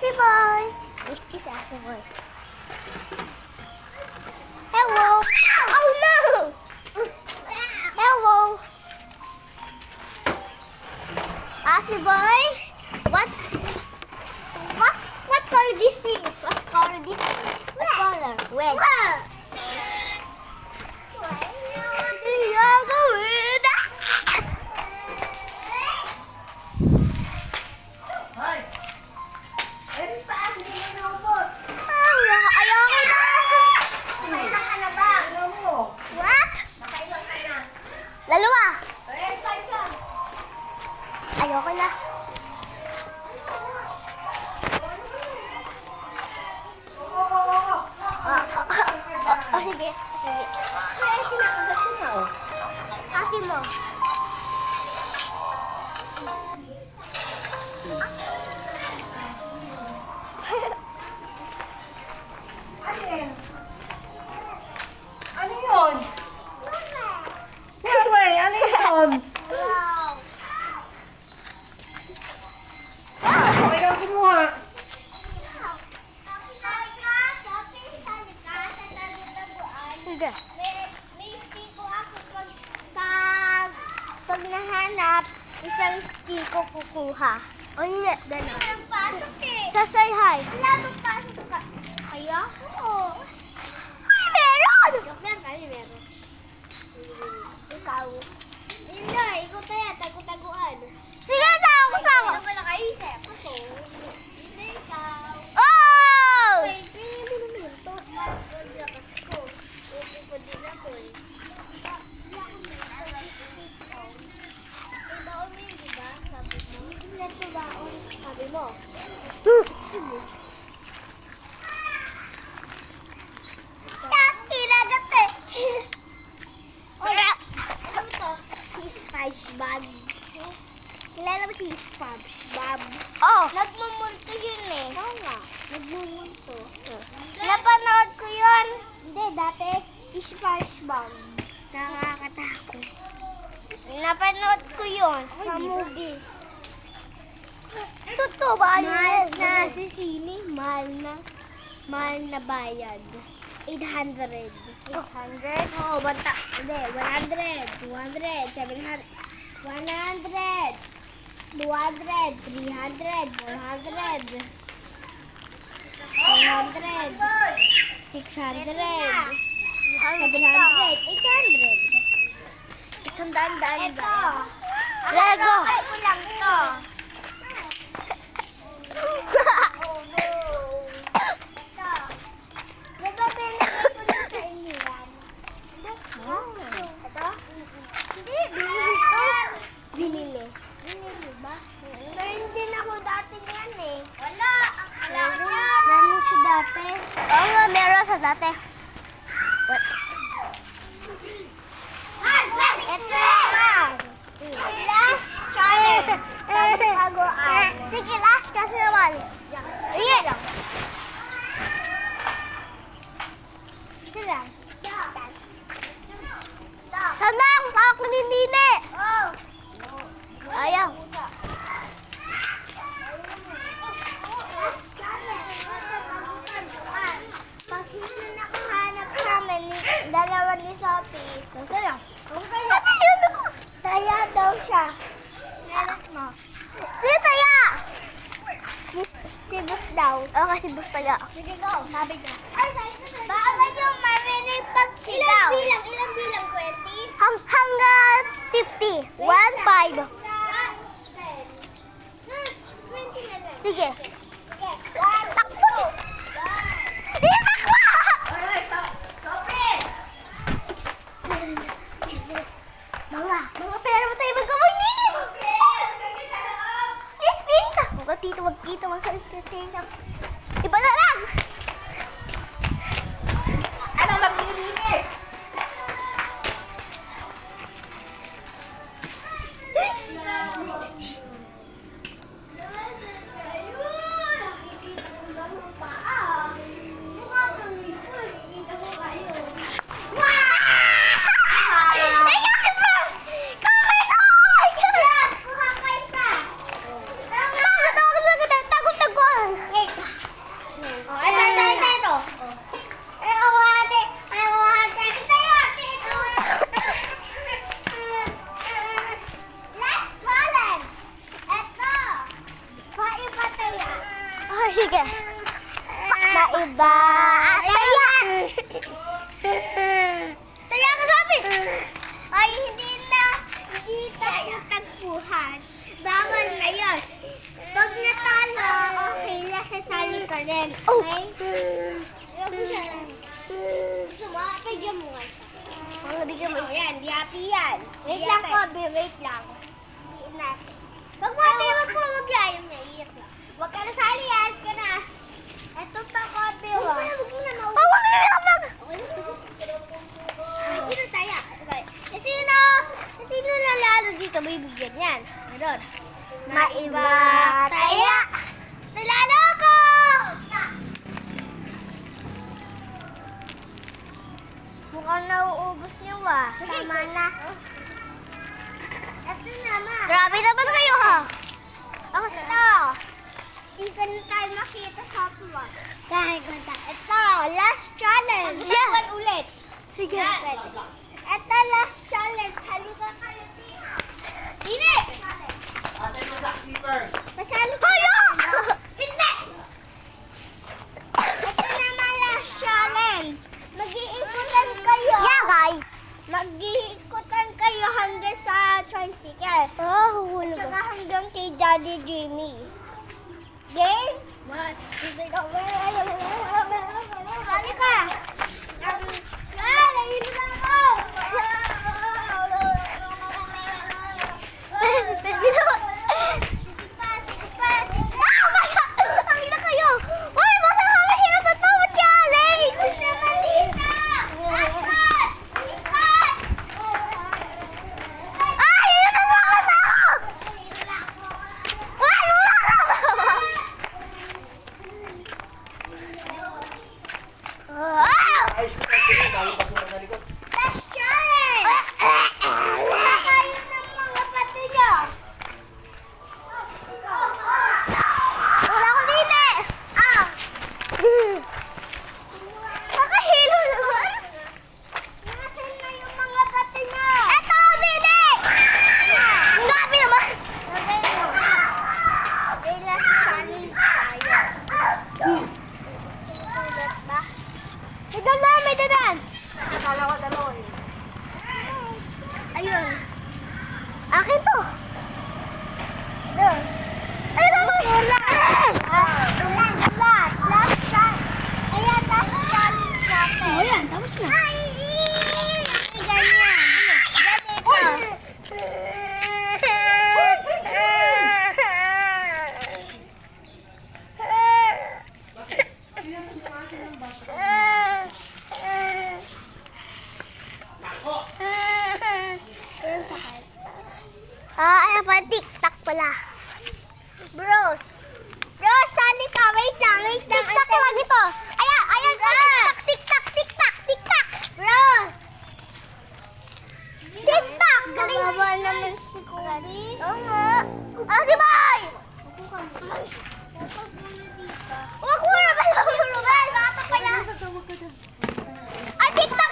Si boy. Kiss si boy. Hello. Oh no. Hello. Si boy. What color this is? What color this is? What color? Red. Ayoko na. Sige. Kaya kinakagat ko na, Akin mo. Ano yun? Wait, ano yun? Wow. May kang kumuha. Sige. May stiko ako pag nahanap, isang stiko kukuha. O hindi, gano'n. Walang pasok Say hi. Wala bang pasok ka? Kaya? Oo. Ay, meron! Joke lang, kami meron. Ikaw. Hindi, ikaw tayo, tago-taguan. Sige, tago-tago. Ano ba nakaisip? Ako. Hindi, ikaw. Oh! Wait, hindi naman. Tapos lakas ko. Hindi ko din ako Baon mo yun, diba? Sabi mo. Hindi ito baon. Sabi mo. Sige. Kinagat Ano to? Si SpongeBob. Kilala mo si SpongeBob? Oh! Nagmumulto yun Oo nga. Nagmumulto. Napanood ko yun. Hindi, dati SpongeBob. Nakakatakot. Napanood ko yun sa movies. Totoo ba? Mahal na si Sini. Mahal na bayad. 800. 800? Oo, banta. Hindi, 100, 200, 700, 100, 200, 300, 400, 400, 600, 700, 800. Isang daan-daan ba? Lego! Ako lang to. Diba pinagay ko na sa inyo yan? Ito? Hindi, binili ko. Binili? Binili ba? Meron din ako dati yan Wala! Ang kailangan yan! Meron siya dati? Oo nga, meron sa dati. What? Last challenge. Sige, last kasi naman. Sige. Isa lang. Tanang, ako ni Nine. Ayaw. Pag sino nakahanap namin, dalawa ni Sophie. Isa lang. Taya daw siya. Nelas mo. Sino taya? Si Bus daw. Oo, si Bus taya. Sige, go. Sabi ko. Baka yung marinig pag sigaw. Ilang bilang? 20? Hanggang 50. 1, 5. 20 na lang. Sige. Takbo! Takbo! Mga pera mo tayo magkamay nini! Wag dito, magsalit-salit. Iba na lang! Ano maglilinis? iba. Taya! Taya ka sabi! Ay, hindi tayo tagpuhan. Bawal na yun. Pag natalo, okay lang, sasali ka rin. Okay? Gusto mo? Pagyan mo nga siya. Bigyan mo yan. Di happy yan. Wait lang, Kobe. Wait lang. Diin natin. Wag mo, wag yan. Naiiyak lang. Wag ka na sali, alis ka na. Ito pa, Kobe. Wag mo na. Wag na. Sino tayo? Sino lalalo dito? May bigyan yan. Meron. Maiba taya. Nalalo ko! Mukhang nauubos niyo Tama na. Ito naman. Grabe naman kayo ha. Ako ito. Hindi na tayo makita sa vlog. Kahit ganda. Ito, last challenge. One ulit. Sige. Ito, last challenge. Halika kayo dito. Hindi! Ate mo sa keeper. Masalo kayo! Hindi! Ito naman last challenge. Mag-iikutan kayo. Yeah, guys. Mag-iikutan kayo hanggang sa tricycle. Hulog. Tsaka hanggang kay Daddy Jimmy. Game? What? Sali ka! Ayun na ako! Oh my God! Ang ina kayo! Uy! Basta kami hirap na to! Challenge! Basta malita! Akat! Ikat! Ay! Yun na ako na ako! Ay! Ay, dali pa sila sa likod. Last challenge! Wala kayo ng mga pati nyo! Wala ko din eh! Nakahilo naman! Nasaan na yung mga pati nyo? Eto! Dili! Ang gabi naman! May last challenge tayo. Ulit ba? May dadan! Akala ko dalawa eh. Ayun. Akin to. Doon. Ay, tama. Last shot. Ayan, last shot natin. Oh, yan. Tapos na. Ay, ganyan. Ayan pa, TikTok pala. Bros, sali ka. Wait lang. TikTok lang ito. Ayan, TikTok. Bros. TikTok. Galing. Naman si Kobe. Oo nga. Si Bay. Huwag mo na ba si Ruben? Bata pa yan. TikTok.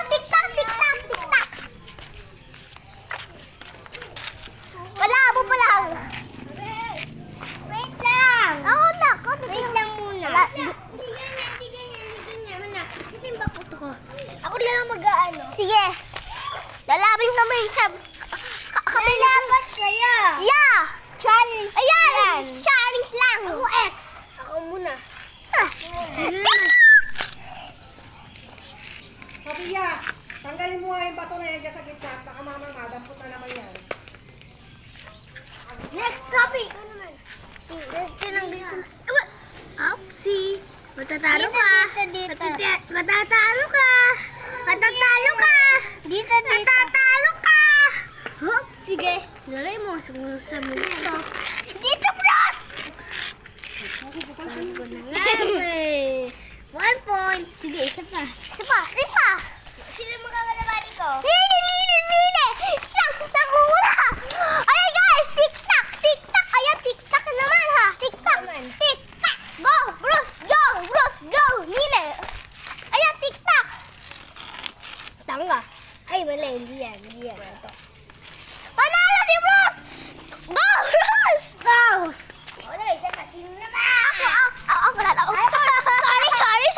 Malabo pa lang. Wait lang. Oo, nako. Wait lang muna. Hindi ganyan. Kasi bakuto ko. Ako na lang mag-aano. Sige. Lalabing naman yung kami labat kaya. Yeah. Challenge. Ayan. Challenge lang. Ako X. Ako muna. Sabiya, tanggalin mo nga yung bato na yan dyan sa gitna. Baka mamang madampot na naman yan. Next topic. Ano naman? Oopsie. Matatalo ka. Matatalo ka. Matatalo ka. Hop, sige. Lagay mo sa muso. Dito, bros! One point. Sige, isa pa. Sino magkakalabari ko? Lili! Sakura! Ayan guys, TikTok! Ayan, TikTok naman ha! TikTok! Go! Bros! Go! Lili! Ayan, TikTok! Tanga. Ay, mali. Hindi yan. Ito. Panalo ni Bros! Go, Bros! Go! Wala, isa ka. Sino naman? Ako. Wala. Sorry.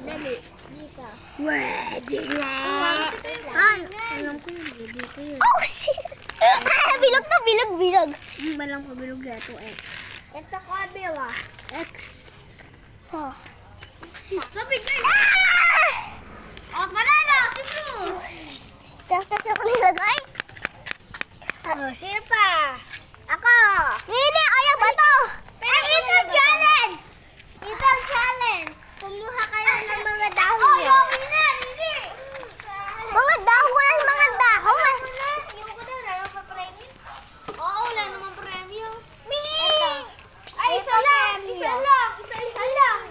Dali. Dito. Pwede nga. Ay, alam ko yun. Dito yun. Oh, shit! Bilog to, bilog. Balang pabilog ito eh. Ito ko, Abila. X. Oh. Sabi ko Oh, banana! Tapos ko nilagay. Sino pa? Ako! Nini, ayaw ba to? Pero itong challenge! Itong challenge! Kumuha kayo ng mga dahon niya. Oh, Nini! Mga dahon, mga dahon! Yung ko daw, wala pa premyo? Oo, wala naman premyo. Ay, isa lang! Isa lang!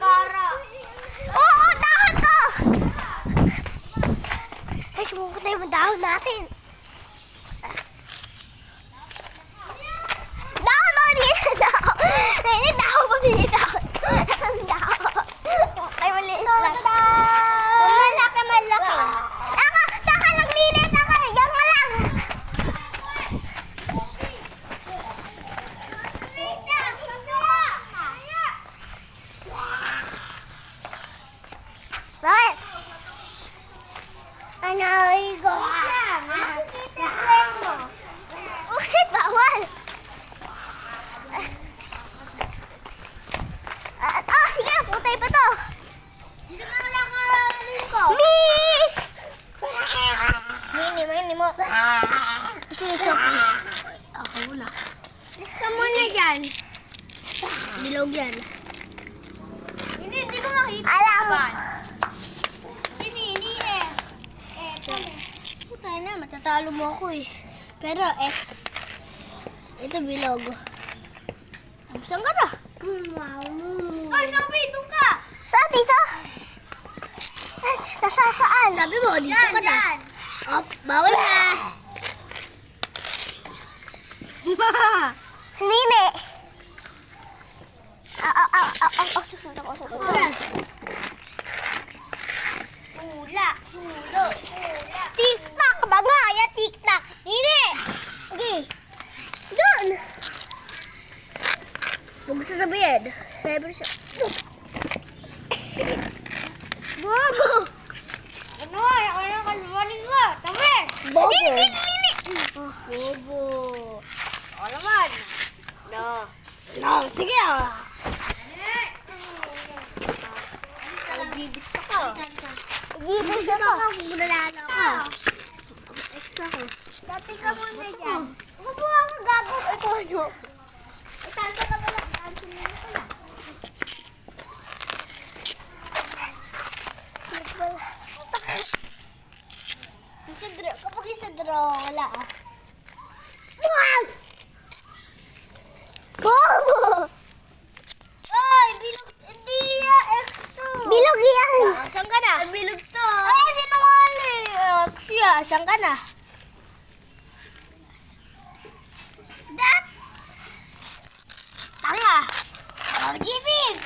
Gara! Oo, dahon to! Ay, sumuko tayo mga dahon natin. Dahon mo, dito dahon. Nini, dahon mo, dito dahon. Ay, maliit lang. Malaki. Taka lang, Nini, taka. Yan ka lang. Bakit? Ano, Igo? Oh, shit, bawal. Oh, sige, putay pa to. Sino ka lang karanin ko? Mini mo. Si Sophie. Ako na. Isa mo na dyan. Bilog yan. Hindi ko makita. Alam mo. Si Nini eh. Putay na, matatalo mo ako eh. Pero X. Ito bilog. Saan ka na? Ay, Sophie, doon ka. Saan dito? Saan? Sabi mo, dito ka na. Oh, bawal na. Si Nini. Susunod ako. Hula. Tik-tak. Bagaya, tik-tak. Nini. Okay. Doon. Huwag mo sasabihin. Never siya. Bobo. Ano? Ako yung kalmanin ko. Tabi. Bobo. Nini. Bobo. O naman. No, sige ah. Gibis ako. Gibis ako. Bulalala ka. X ako. Dati ka muna dyan. Huwag mo ako gago. Ito ano. Itanto ka pala. Itanto mo na pala. Kapag isa draw, wala ah. Wag! Bobo! Ay, bilog. Hindi yan, X2. Bilog yan. Saan ka na? Bilog to. Ay, sinungaling. X ya. Saan ka na? Dat! Tanga! Oh, Jibin!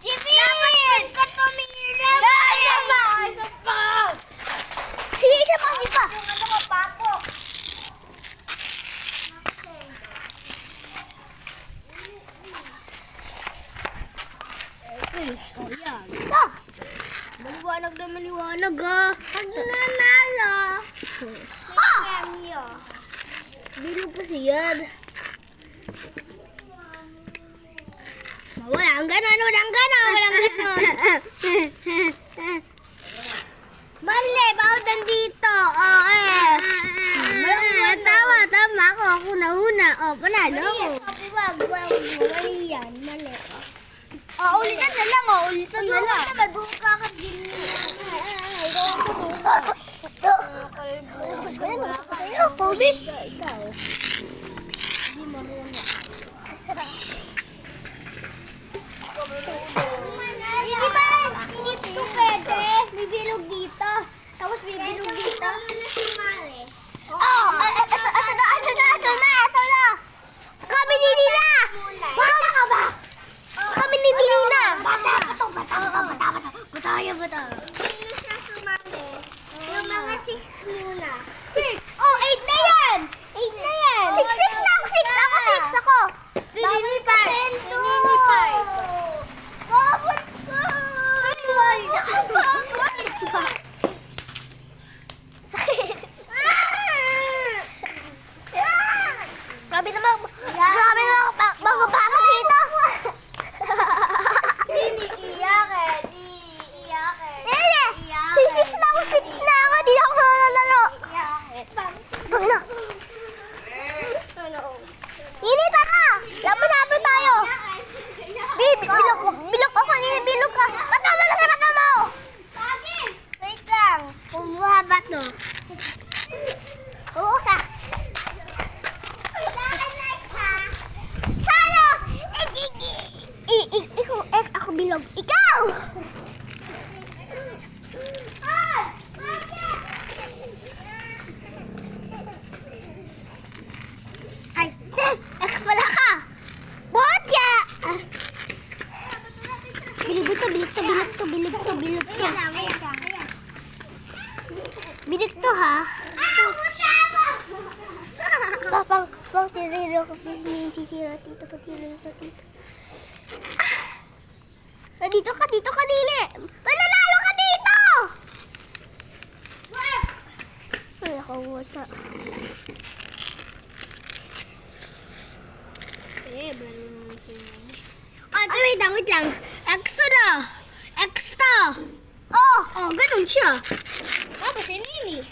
Dapat ka tumira! Isa pa! Sige, isa pa! Yung ano ko, pato! Oh, yan. Gusto! Maliwanag na maliwanag ah. Pag nanalo! Ah! Premyo! Bilog kasi yan. Walang ganon. Mali! Bawal nandito! Oh, Tama ako. Ako nauna. Oh, panalo ako. Mali yan. Mali. Oh, ulitan na lang. Ulitan na lang. Doon ka Pobi. Hindi ba? Hindi ito pwede. May bilog dito. Tapos may bilog dito. Oh, ito na. Kami ni Nina. Bata ka ba? Kami ni Nina. Bata. Sino siya sumali? Yung mga 6 muna. 6? Oh, 8 na yan. 8 na yan. bilog. Ikaw! Ay, X pala ka! Botya! Bilog to, bilog to, bilog to, bilog to, bilog to. Bilog to, ha? Pang tiriro ko, please. Titira, tito, patiriro ko, tito. Dito ka, Nini. Mananalo ka dito! Ay, nakawata. Balon siya. Wait lang. Extra! Oh, ganun siya. Tapos si Nini.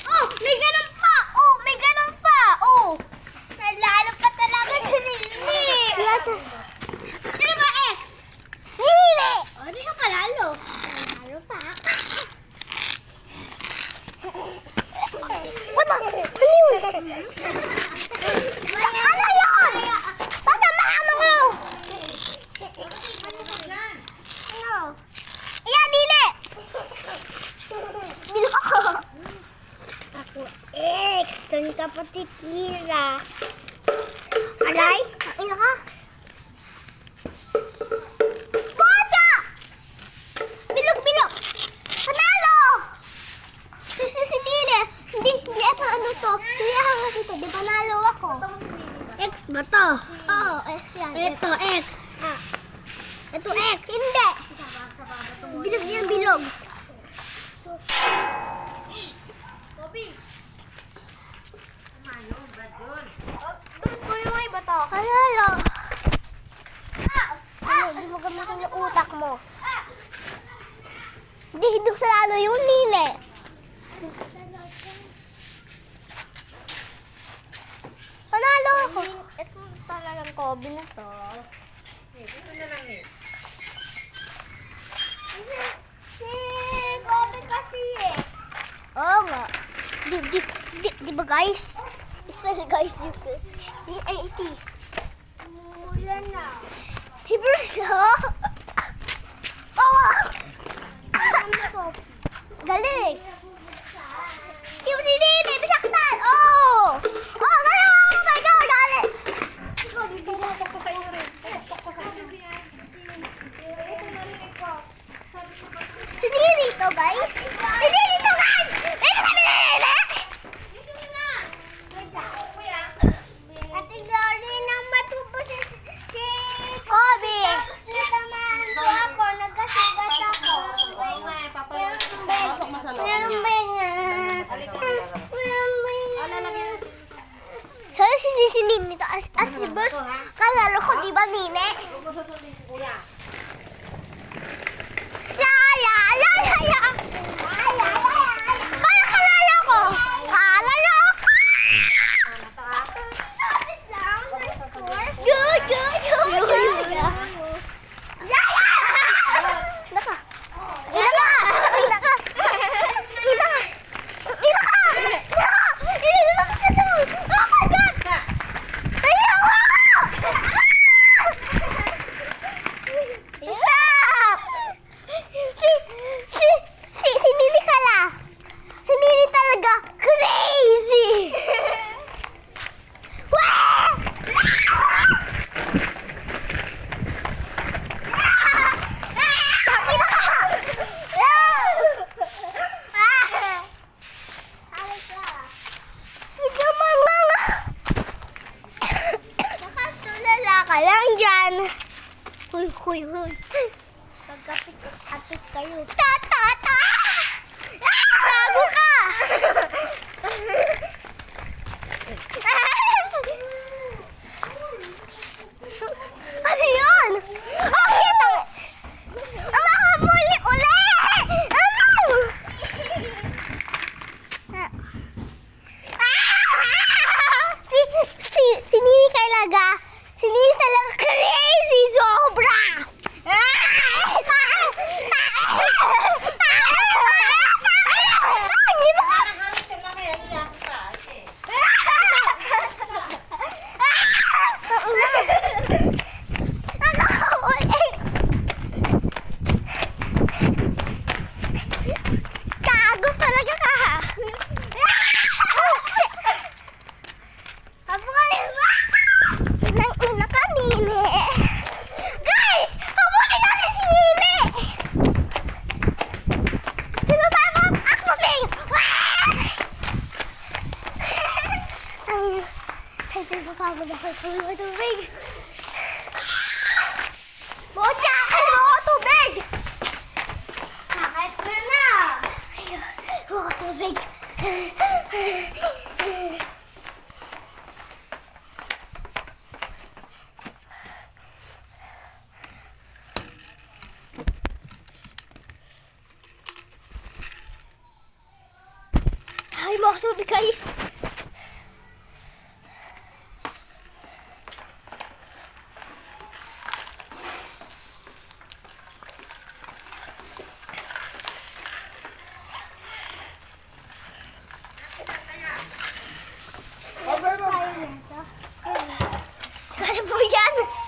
Oh, may ganun pa! Oh! Nalalo ka talaga si Nini. Sino ba X? Nini! Oh, di siya palalo. Nalalo pa. What the? Ano yun? Pasamahan mo! Ano? Ayan, Nini! Bilo ako. Ako, X. Saan ka pati Kira? Alay? Kain ka? Bota! Bilog! Panalo! Si Nini. Hindi ito ano to. Hindi ako dito. Di panalo ako. X ba to? Oo, X yan. Ito, X. Ito, X. Hindi. Bilog yan, bilog. Panalo. Hindi mo gamitin yung utak mo. Hindi, hidok sa lalo yun, Nini. Panalo ako. Ito talagang Kobe na to. Ito na lang eh. Si Kobe kasi eh. Oo nga. Di ba guys? Especially guys, D-A-T. Mula na. Hebrews na. Oh! Galing. Di mo si Nini, bisaktan. Oh! Oh, galing. Oh my God, galing. Pumutok ko sa iyo rin. Si Nini to guys. Si Nini to guys. Ito kami Nini. Ate Glory nang matubo si Kobe. Natamaan ko ako, nagkasugat ako. Oo nga eh, papasok mo sa loob niya. So, si Nini to at si Bruce, kalalo ko, di ba Nini? Huwag mo susundin si Kuya. Ya! Kaya kalalo ko! Kalalo ko! Si Nini kala. Si Nini talaga crazy. Wah! Sige mga. Nakatulala ka lang dyan. Huy. Pagkapit kayo. Ta! Bago ka! Ano yun? Oh, shit! Ang makabuli uli! Ano? Si Nini talaga. Si Nini talaga crazy sobra! Parang hanap ka mamaya, iyak ka. tubig. Bocha, ano ako tubig? Kahit na. Ako tubig. Ay, mga tubig guys. Kaya po yan.